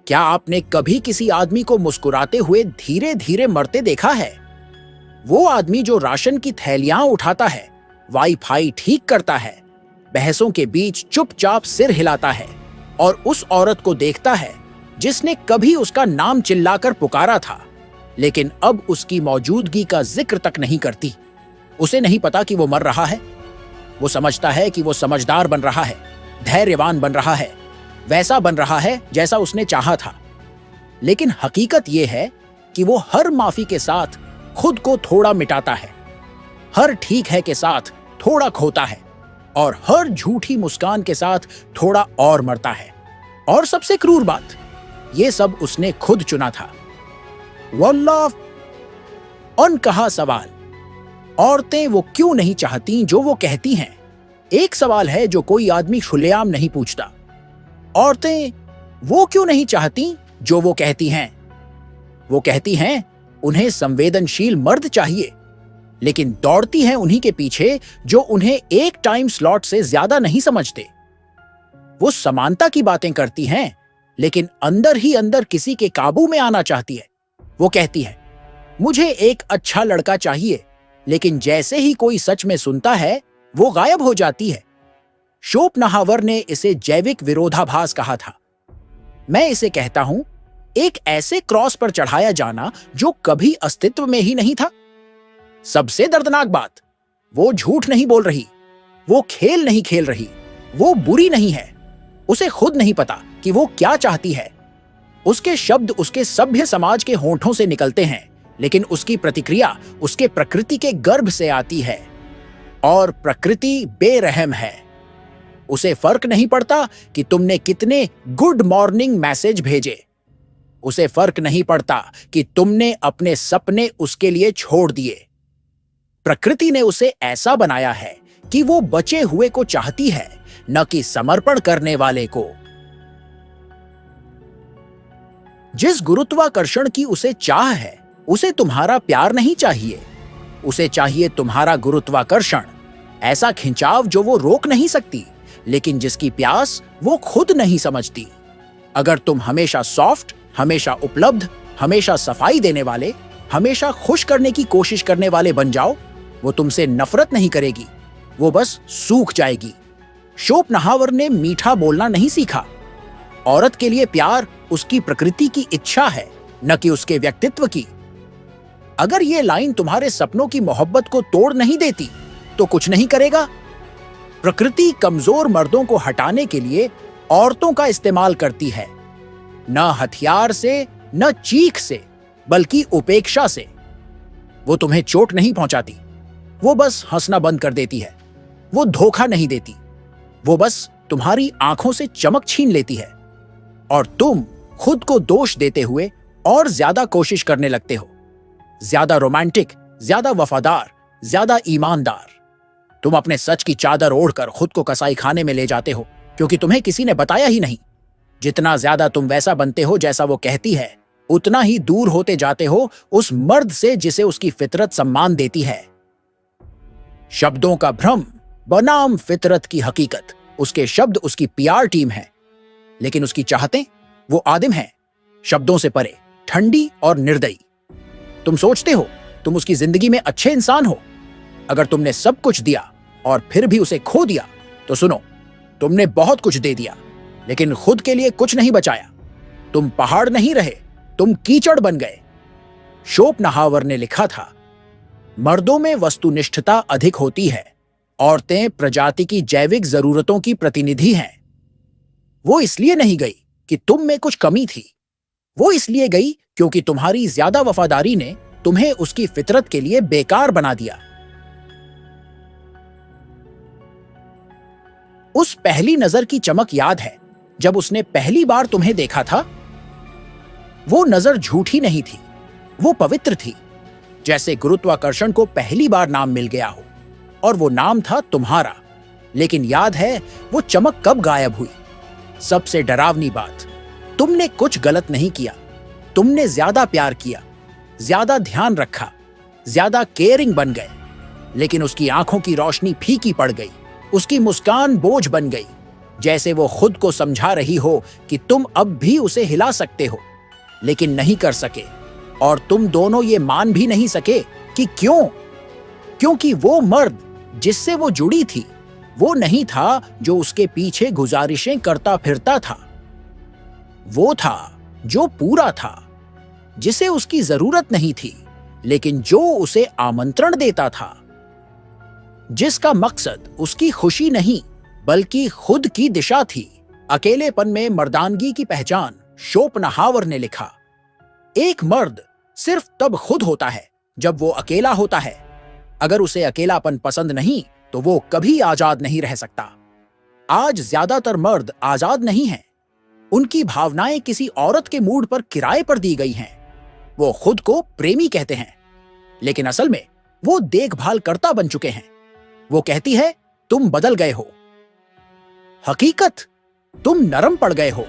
क्या आपने कभी किसी आदमी को मुस्कुराते हुए धीरे धीरे मरते देखा है? वो आदमी जो राशन की थैलियां उठाता है, वाईफाई ठीक करता है, बहसों के बीच चुपचाप सिर हिलाता है और उस औरत को देखता है जिसने कभी उसका नाम चिल्लाकर पुकारा था, लेकिन अब उसकी मौजूदगी का जिक्र तक नहीं करती। उसे नहीं पता कि वो मर रहा है। वो समझता है कि वो समझदार बन रहा है, धैर्यवान बन रहा है, वैसा बन रहा है जैसा उसने चाहा था। लेकिन हकीकत यह है कि वो हर माफी के साथ खुद को थोड़ा मिटाता है, हर ठीक है के साथ थोड़ा खोता है और हर झूठी मुस्कान के साथ थोड़ा और मरता है। और सबसे क्रूर बात, ये सब उसने खुद चुना था। वल्लाह, अनकहा सवाल, औरतें वो क्यों नहीं चाहती जो वो कहती हैं? एक सवाल है जो कोई आदमी खुलेआम नहीं पूछता। औरतें वो क्यों नहीं चाहती जो वो कहती हैं? वो कहती हैं उन्हें संवेदनशील मर्द चाहिए, लेकिन दौड़ती हैं उन्हीं के पीछे जो उन्हें एक टाइम स्लॉट से ज्यादा नहीं समझते। वो समानता की बातें करती हैं, लेकिन अंदर ही अंदर किसी के काबू में आना चाहती है। वो कहती है मुझे एक अच्छा लड़का चाहिए, लेकिन जैसे ही कोई सच में सुनता है वो गायब हो जाती है। शोपनाहावर ने इसे जैविक विरोधाभास कहा था। मैं इसे कहता हूं एक ऐसे क्रॉस पर चढ़ाया जाना जो कभी अस्तित्व में ही नहीं था। सबसे दर्दनाक बात, वो झूठ नहीं बोल रही, वो खेल नहीं खेल रही, वो बुरी नहीं है। उसे खुद नहीं पता कि वो क्या चाहती है। उसके शब्द उसके सभ्य समाज के होंठों से निकलते हैं, लेकिन उसकी प्रतिक्रिया उसके प्रकृति के गर्भ से आती है, और प्रकृति बेरहम है। उसे फर्क नहीं पड़ता कि तुमने कितने गुड मॉर्निंग मैसेज भेजे। उसे फर्क नहीं पड़ता कि तुमने अपने सपने उसके लिए छोड़ दिए। प्रकृति ने उसे ऐसा बनाया है कि वो बचे हुए को चाहती है, न कि समर्पण करने वाले को। जिस गुरुत्वाकर्षण की उसे चाह है, उसे तुम्हारा प्यार नहीं चाहिए। उसे चाहिए तुम्हारा गुरुत्वाकर्षण, ऐसा खिंचाव जो वो रोक नहीं सकती, लेकिन जिसकी प्यास वो खुद नहीं समझती। अगर तुम हमेशा सॉफ्ट, हमेशा उपलब्ध, हमेशा सफाई देने वाले, हमेशा खुश करने की कोशिश करने वाले बन जाओ, वो तुमसे नफरत नहीं करेगी, वो बस सूख जाएगी। शोपनाहावर ने मीठा बोलना नहीं सीखा। औरत के लिए प्यार उसकी प्रकृति की इच्छा है, न कि उसके व्यक्तित्व की। अगर ये लाइन तुम्हारे सपनों की मोहब्बत को तोड़ नहीं देती, तो कुछ नहीं करेगा। प्रकृति कमजोर मर्दों को हटाने के लिए औरतों का इस्तेमाल करती है, न हथियार से, न चीख से, बल्कि उपेक्षा से। वो तुम्हें चोट नहीं पहुंचाती, वो बस हंसना बंद कर देती है। वो धोखा नहीं देती, वो बस तुम्हारी आंखों से चमक छीन लेती है, और तुम खुद को दोष देते हुए और ज्यादा कोशिश करने लगते हो। ज्यादा रोमांटिक, ज्यादा वफादार, ज्यादा ईमानदार। तुम अपने सच की चादर ओढ़कर खुद को कसाई खाने में ले जाते हो, क्योंकि तुम्हें किसी ने बताया ही नहीं। जितना ज्यादा तुम वैसा बनते हो जैसा वो कहती है, उतना ही दूर होते जाते हो उस मर्द से जिसे उसकी फितरत सम्मान देती है। शब्दों का भ्रम बनाम फितरत की हकीकत। उसके शब्द उसकी पीआर टीम है, लेकिन उसकी चाहतें वो आदिम हैं, शब्दों से परे, ठंडी और निर्दयी। तुम सोचते हो तुम उसकी जिंदगी में अच्छे इंसान हो। अगर तुमने सब कुछ दिया और फिर भी उसे खो दिया, तो सुनो, तुमने बहुत कुछ दे दिया, लेकिन खुद के लिए कुछ नहीं बचाया। तुम पहाड़ नहीं रहे, तुम कीचड़ बन गए। शोपनाहावर ने लिखा था, मर्दों में वस्तुनिष्ठता अधिक होती है, औरतें प्रजाति की जैविक जरूरतों की प्रतिनिधि हैं। वो इसलिए नहीं गई कि तुम में कुछ कमी थी, वो इसलिए गई क्योंकि तुम्हारी ज्यादा वफादारी ने तुम्हें उसकी फितरत के लिए बेकार बना दिया। उस पहली नजर की चमक याद है जब उसने पहली बार तुम्हें देखा था? वो नजर झूठी नहीं थी, वो पवित्र थी, जैसे गुरुत्वाकर्षण को पहली बार नाम मिल गया हो, और वो नाम था तुम्हारा। लेकिन याद है वो चमक कब गायब हुई? सबसे डरावनी बात, तुमने कुछ गलत नहीं किया, तुमने ज्यादा प्यार किया, ज्यादा ध्यान रखा, ज्यादा केयरिंग बन गए, लेकिन उसकी आंखों की रोशनी फीकी पड़ गई, उसकी मुस्कान बोझ बन गई, जैसे वो खुद को समझा रही हो कि तुम अब भी उसे हिला सकते हो, लेकिन नहीं कर सके। और तुम दोनों ये मान भी नहीं सके कि क्यों? क्योंकि वो मर्द जिससे वो जुड़ी थी वो नहीं था जो उसके पीछे गुजारिशें करता फिरता था। वो था जो पूरा था, जिसे उसकी जरूरत नहीं थी, लेकिन जो उसे आमंत्रण देता था, जिसका मकसद उसकी खुशी नहीं बल्कि खुद की दिशा थी। अकेलेपन में मर्दानगी की पहचान शोपनाहावर ने लिखा, एक मर्द सिर्फ तब खुद होता है जब वो अकेला होता है। अगर उसे अकेलापन पसंद नहीं तो वो कभी आजाद नहीं रह सकता। आज ज्यादातर मर्द आजाद नहीं हैं। उनकी भावनाएं किसी औरत के मूड पर किराए पर दी गई हैं। वो खुद को प्रेमी कहते हैं, लेकिन असल में वो देखभाल करता बन चुके हैं। वो कहती है, तुम बदल गए हो। हकीकत, तुम नरम पड़ गए हो।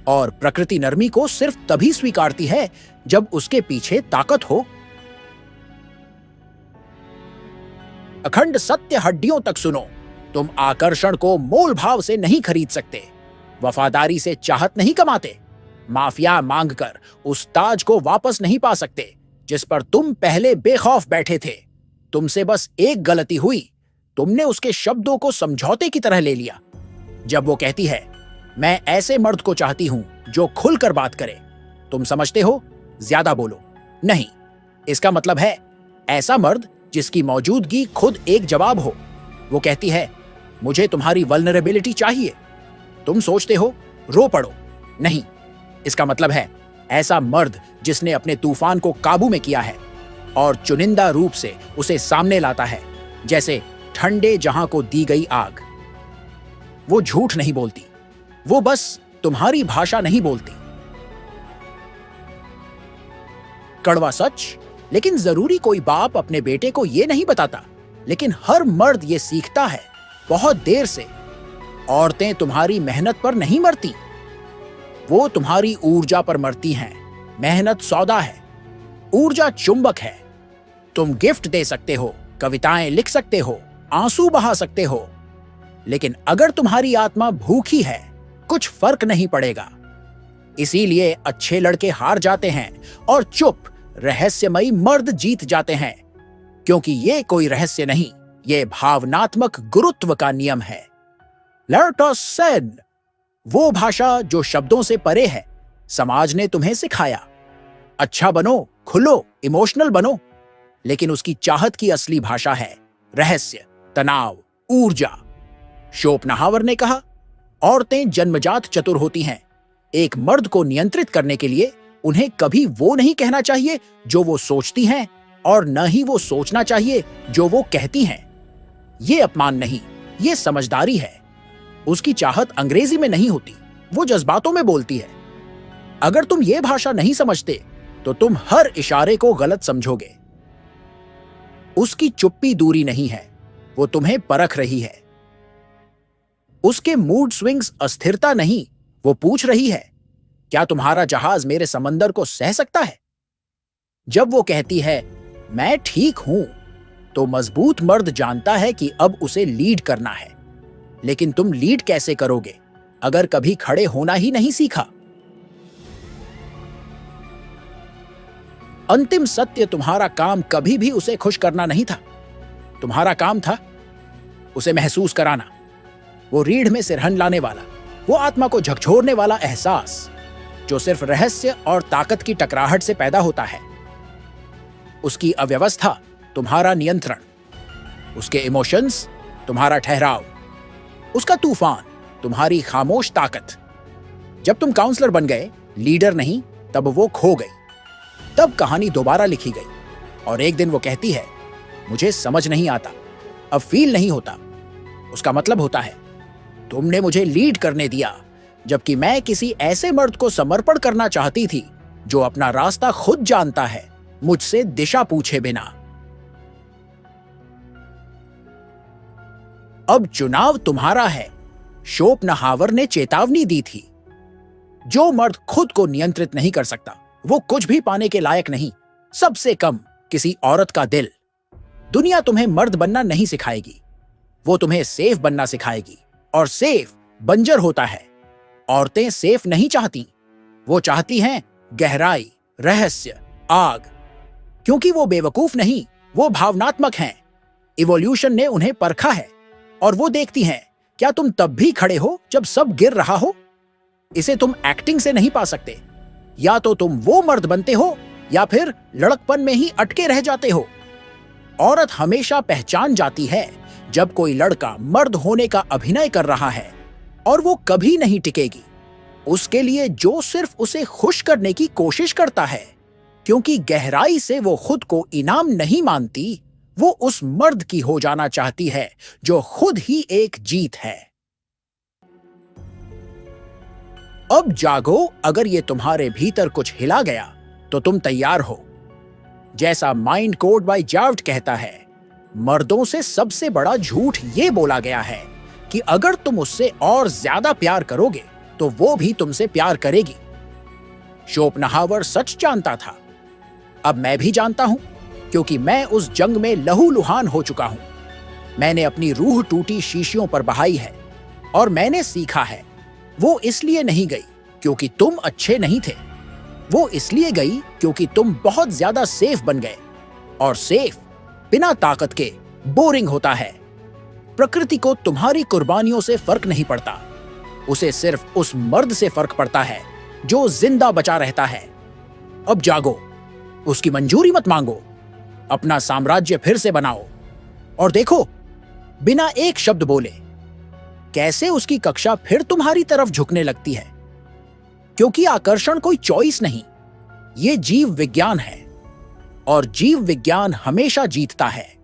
और प्रकृति नरमी को सिर्फ तभी स्वीकारती है जब उसके पीछे ताकत हो। अखंड सत्य हड्डियों तक सुनो, तुम आकर्षण को मोल भाव से नहीं खरीद सकते, वफादारी से चाहत नहीं कमाते, माफिया मांगकर उस ताज को वापस नहीं पा सकते जिस पर तुम पहले बेखौफ बैठे थे। तुमसे बस एक गलती हुई, तुमने उसके शब्दों को समझौते की तरह ले लिया। जब वो कहती है, मैं ऐसे मर्द को चाहती हूं जो खुलकर बात करे, तुम समझते हो ज्यादा बोलो। नहीं, इसका मतलब है ऐसा मर्द जिसकी मौजूदगी खुद एक जवाब हो। वो कहती है, मुझे तुम्हारी वल्नरेबिलिटी चाहिए। तुम सोचते हो रो पड़ो। नहीं, इसका मतलब है ऐसा मर्द जिसने अपने तूफान को काबू में किया है और चुनिंदा रूप से उसे सामने लाता है, जैसे ठंडे जहां को दी गई आग। वो झूठ नहीं बोलती, वो बस तुम्हारी भाषा नहीं बोलती। कड़वा सच, लेकिन जरूरी कोई बाप अपने बेटे को यह नहीं बताता, लेकिन हर मर्द ये सीखता है बहुत देर से। औरतें तुम्हारी मेहनत पर नहीं मरती, वो तुम्हारी ऊर्जा पर मरती हैं। मेहनत सौदा है, ऊर्जा चुंबक है। तुम गिफ्ट दे सकते हो, कविताएं लिख सकते हो, आंसू बहा सकते हो, लेकिन अगर तुम्हारी आत्मा भूखी है कुछ फर्क नहीं पड़ेगा। इसीलिए अच्छे लड़के हार जाते हैं और चुप रहस्यमयी मर्द जीत जाते हैं, क्योंकि ये कोई रहस्य नहीं, ये भावनात्मक गुरुत्व का नियम है। लर्टोस सेन, वो भाषा जो शब्दों से परे है, समाज ने तुम्हें सिखाया। अच्छा बनो, खुलो, इमोशनल बनो, लेकिन उसकी चाहत की असली भाषा है रहस्य, तनाव, ऊर्जा। शोपनाहावर ने कहा, औरतें जन्मजात चतुर होती हैं। एक मर्द को नियंत्रित करने के लिए उन्हें कभी वो नहीं कहना चाहिए जो वो सोचती हैं, और न ही वो सोचना चाहिए जो वो कहती हैं। ये अपमान नहीं, ये समझदारी है। उसकी चाहत अंग्रेजी में नहीं होती, वो जज्बातों में बोलती है। अगर तुम ये भाषा नहीं समझते तो तुम हर इशारे को गलत समझोगे। उसकी चुप्पी दूरी नहीं है, वो तुम्हें परख रही है। उसके मूड स्विंग्स अस्थिरता नहीं, वो पूछ रही है, क्या तुम्हारा जहाज मेरे समंदर को सह सकता है? जब वो कहती है, मैं ठीक हूं, तो मजबूत मर्द जानता है कि अब उसे लीड करना है। लेकिन तुम लीड कैसे करोगे अगर कभी खड़े होना ही नहीं सीखा? अंतिम सत्य, तुम्हारा काम कभी भी उसे खुश करना नहीं था। तुम्हारा काम था उसे महसूस कराना। वो रीढ़ में सिरहन लाने वाला, वो आत्मा को झकझोरने वाला एहसास जो सिर्फ रहस्य और ताकत की टकराहट से पैदा होता है। उसकी अव्यवस्था तुम्हारा नियंत्रण, उसके इमोशंस तुम्हारा ठहराव, उसका तूफान तुम्हारी खामोश ताकत। जब तुम काउंसलर बन गए, लीडर नहीं, तब वो खो गई। तब कहानी दोबारा लिखी गई और एक दिन वो कहती है, मुझे समझ नहीं आता, अब फील नहीं होता। उसका मतलब होता है, तुमने मुझे लीड करने दिया जबकि मैं किसी ऐसे मर्द को समर्पण करना चाहती थी जो अपना रास्ता खुद जानता है, मुझसे दिशा पूछे बिना। अब चुनाव तुम्हारा है। शोपनाहावर ने चेतावनी दी थी, जो मर्द खुद को नियंत्रित नहीं कर सकता वो कुछ भी पाने के लायक नहीं, सबसे कम किसी औरत का दिल। दुनिया तुम्हें मर्द बनना नहीं सिखाएगी, वो तुम्हें सेफ बनना सिखाएगी, और सेफ बंजर होता है। औरतें सेफ नहीं चाहती, वो चाहती हैं गहराई, रहस्य, आग। क्योंकि वो बेवकूफ नहीं, वो भावनात्मक हैं। इवोल्यूशन ने उन्हें परखा है और वो देखती हैं क्या तुम तब भी खड़े हो जब सब गिर रहा हो। इसे तुम एक्टिंग से नहीं पा सकते। या तो तुम वो मर्द बनते हो या फिर लड़कपन में ही अटके रह जाते हो। औरत हमेशा पहचान जाती है जब कोई लड़का मर्द होने का अभिनय कर रहा है, और वो कभी नहीं टिकेगी उसके लिए जो सिर्फ उसे खुश करने की कोशिश करता है। क्योंकि गहराई से वो खुद को इनाम नहीं मानती, वो उस मर्द की हो जाना चाहती है जो खुद ही एक जीत है। अब जागो, अगर ये तुम्हारे भीतर कुछ हिला गया तो तुम तैयार हो। जैसा माइंड कोड बाय जार्ड कहता है, मर्दों से सबसे बड़ा झूठ ये बोला गया है कि अगर तुम उससे और ज्यादा प्यार करोगे तो वो भी तुमसे प्यार करेगी। शोपनहावर सच जानता था। अब मैं भी जानता हूं, क्योंकि मैं उस जंग में लहूलुहान हो चुका हूं। मैंने अपनी रूह टूटी शीशियों पर बहाई है और मैंने सीखा है वो इसलिए नहीं गई क्योंकि तुम अच्छे नहीं थे। वो इसलिए गई क्योंकि तुम बहुत ज्यादा सेफ बन गए, और सेफ बिना ताकत के बोरिंग होता है। प्रकृति को तुम्हारी कुर्बानियों से फर्क नहीं पड़ता, उसे सिर्फ उस मर्द से फर्क पड़ता है जो जिंदा बचा रहता है। अब जागो, उसकी मंजूरी मत मांगो, अपना साम्राज्य फिर से बनाओ और देखो बिना एक शब्द बोले कैसे उसकी कक्षा फिर तुम्हारी तरफ झुकने लगती है। क्योंकि आकर्षण कोई चॉइस नहीं, ये जीव विज्ञान है और जीव विज्ञान हमेशा जीतता है।